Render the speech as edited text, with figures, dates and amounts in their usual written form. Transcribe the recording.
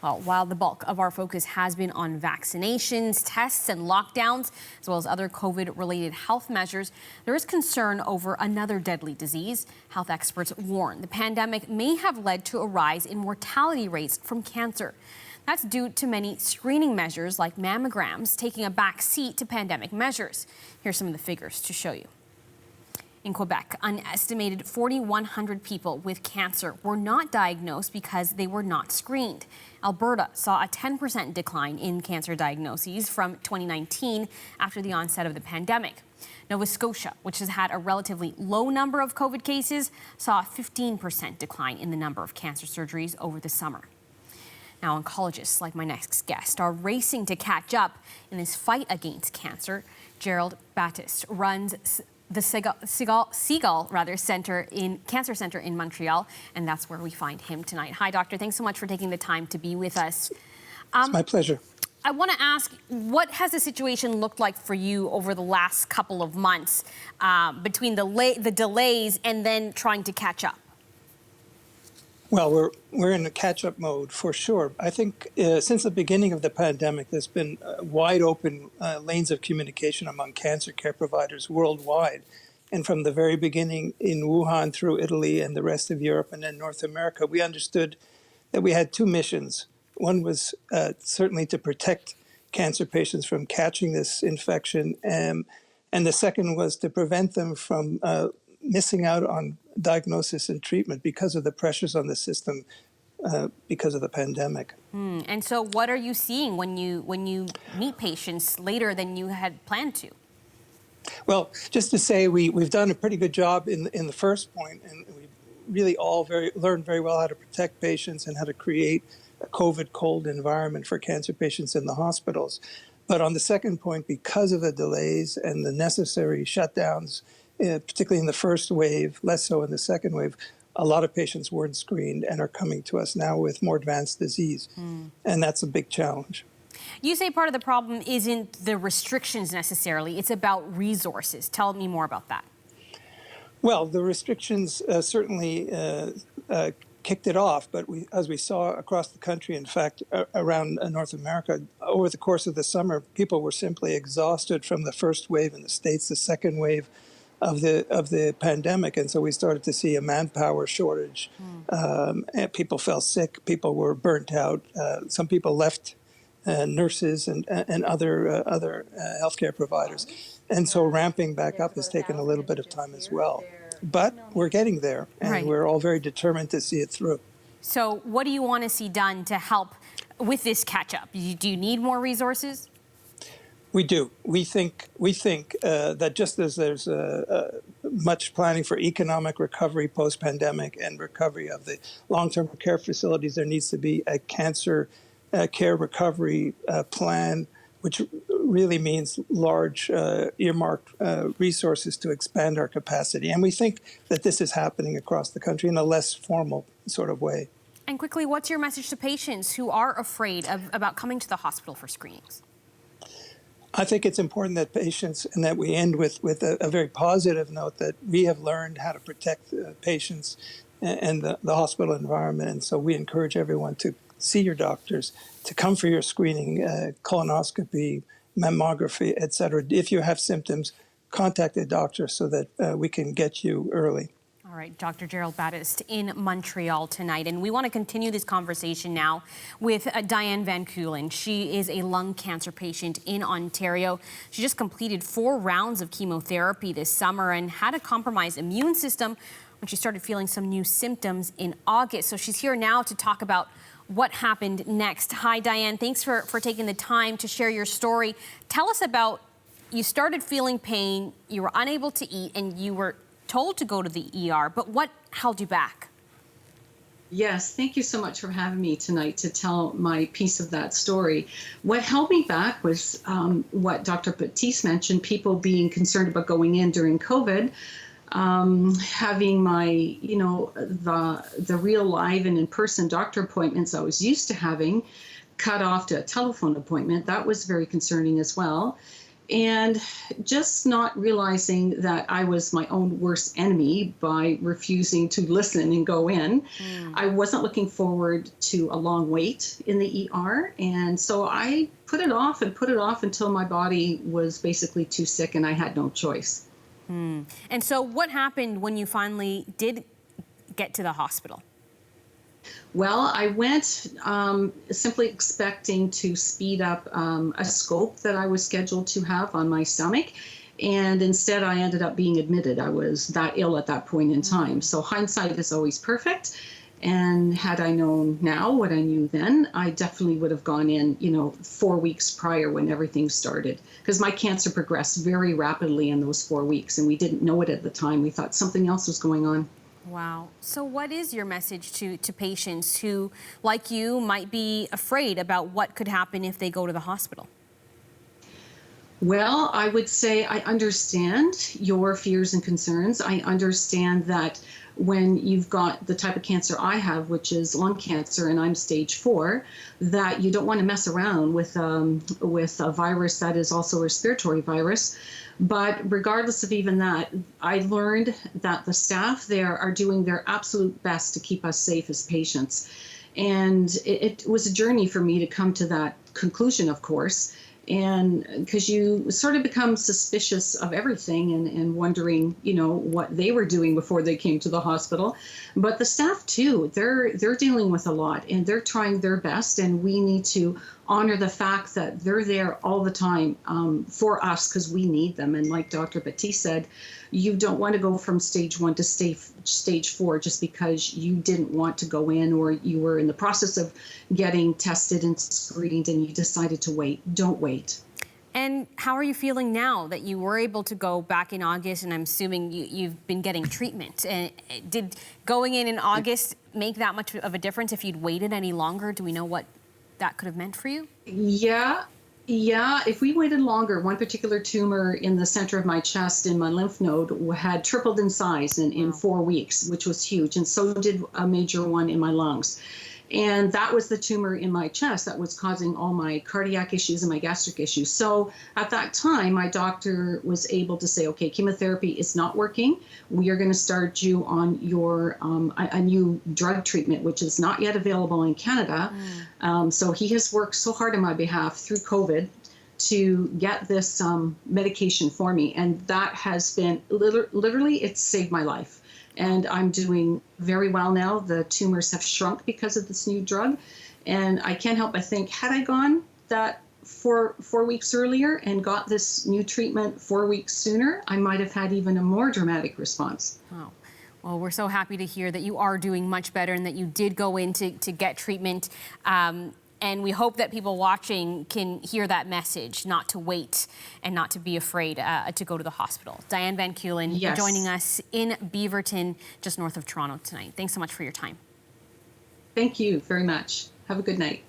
Well, while the bulk of our focus has been on vaccinations, tests, and lockdowns, as well as other COVID-related health measures, there is concern over another deadly disease. Health experts warn the pandemic may have led to a rise in mortality rates from cancer. That's due to many screening measures like mammograms taking a back seat to pandemic measures. Here's some of the figures to show you. In Quebec, an estimated 4,100 people with cancer were not diagnosed because they were not screened. Alberta saw a 10% decline in cancer diagnoses from 2019 after the onset of the pandemic. Nova Scotia, which has had a relatively low number of COVID cases, saw a 15% decline in the number of cancer surgeries over the summer. Now, oncologists, like my next guest, are racing to catch up in this fight against cancer. Gerald Batist runs the Segal Cancer Centre in Montreal, and that's where we find him tonight. Hi, doctor. Thanks so much for taking the time to be with us. It's my pleasure. I want to ask, what has the situation looked like for you over the last couple of months between the delays and then trying to catch up? Well, we're in a catch-up mode for sure. I think since the beginning of the pandemic, there's been wide open lanes of communication among cancer care providers worldwide. And from the very beginning in Wuhan through Italy and the rest of Europe and then North America, we understood that we had two missions. One was certainly to protect cancer patients from catching this infection, and the second was to prevent them from missing out on diagnosis and treatment because of the pressures on the system because of the pandemic. And so what are you seeing when you meet patients later than you had planned to? Well, just to say we've done a pretty good job in the first point, and we really all learned very well how to protect patients and how to create a COVID cold environment for cancer patients in the hospitals. But on the second point, because of the delays and the necessary shutdowns, particularly in the first wave, less so in the second wave, a lot of patients weren't screened and are coming to us now with more advanced disease. And that's a big challenge. You say part of the problem isn't the restrictions necessarily, it's about resources. Tell me more about that. Well, the restrictions certainly kicked it off, but as we saw across the country, in fact, around North America, over the course of the summer, people were simply exhausted from the first wave in the States, the second wave of the pandemic, and so we started to see a manpower shortage. And people fell sick, people were burnt out. Some people left nurses and other healthcare providers, and so ramping back up has taken a little bit of time as well. But we're getting there, and we're all very determined to see it through. So, what do you want to see done to help with this catch-up? Do you need more resources? We do. We think that just as there's much planning for economic recovery post-pandemic and recovery of the long-term care facilities, there needs to be a cancer care recovery plan, which really means large earmarked resources to expand our capacity. And we think that this is happening across the country in a less formal sort of way. And quickly, what's your message to patients who are afraid about coming to the hospital for screenings? I think it's important that patients, and that we end with a very positive note, that we have learned how to protect patients and the hospital environment. And so we encourage everyone to see your doctors, to come for your screening, colonoscopy, mammography, et cetera. If you have symptoms, contact a doctor so that we can get you early. All right, Dr. Gerald Batist in Montreal tonight. And we want to continue this conversation now with Diane Van Keulen. She is a lung cancer patient in Ontario. She just completed 4 rounds of chemotherapy this summer and had a compromised immune system when she started feeling some new symptoms in August. So she's here now to talk about what happened next. Hi, Diane. Thanks for taking the time to share your story. Tell us about, you started feeling pain, you were unable to eat, and you were told to go to the ER, but what held you back? Yes, thank you so much for having me tonight to tell my piece of that story. What held me back was what Dr. Batist mentioned, people being concerned about going in during COVID, having my, the real live and in-person doctor appointments I was used to having cut off to a telephone appointment. That was very concerning as well. And just not realizing that I was my own worst enemy by refusing to listen and go in. I wasn't looking forward to a long wait in the ER. And so I put it off until my body was basically too sick and I had no choice. And so what happened when you finally did get to the hospital? Well, I went simply expecting to speed up a scope that I was scheduled to have on my stomach. And instead, I ended up being admitted. I was that ill at that point in time. So hindsight is always perfect. And had I known now what I knew then, I definitely would have gone in, 4 weeks prior when everything started. Because my cancer progressed very rapidly in those 4 weeks. And we didn't know it at the time. We thought something else was going on. Wow. So what is your message to patients who, like you, might be afraid about what could happen if they go to the hospital? Well, I would say I understand your fears and concerns. I understand that when you've got the type of cancer I have, which is lung cancer, and I'm stage 4, that you don't want to mess around with a virus that is also a respiratory virus. But regardless of even that, I learned that the staff there are doing their absolute best to keep us safe as patients. And it was a journey for me to come to that conclusion, of course. And because you sort of become suspicious of everything and wondering, what they were doing before they came to the hospital. But the staff too, they're dealing with a lot and they're trying their best. And we need to honor the fact that they're there all the time for us because we need them. And like Dr. Batist said, you don't want to go from stage 1 to stage 4 just because you didn't want to go in or you were in the process of getting tested and screened and you decided to wait. Don't wait. And how are you feeling now that you were able to go back in August, and I'm assuming you've been getting treatment? And did going in August make that much of a difference? If you'd waited any longer, do we know what that could have meant for you? Yeah, if we waited longer, one particular tumor in the center of my chest in my lymph node had tripled in size in 4 weeks, which was huge. And so did a major one in my lungs. And that was the tumor in my chest that was causing all my cardiac issues and my gastric issues. So at that time, my doctor was able to say, okay, chemotherapy is not working. We are going to start you on your a new drug treatment, which is not yet available in Canada. So he has worked so hard on my behalf through COVID to get this medication for me. And that has been literally, it's saved my life. And I'm doing very well now. The tumors have shrunk because of this new drug. And I can't help but think, had I gone that four weeks earlier and got this new treatment 4 weeks sooner, I might have had even a more dramatic response. Oh. Well, we're so happy to hear that you are doing much better and that you did go in to get treatment. And we hope that people watching can hear that message, not to wait and not to be afraid to go to the hospital. Diane Van Keulen joining us in Beaverton, just north of Toronto tonight. Thanks so much for your time. Thank you very much. Have a good night.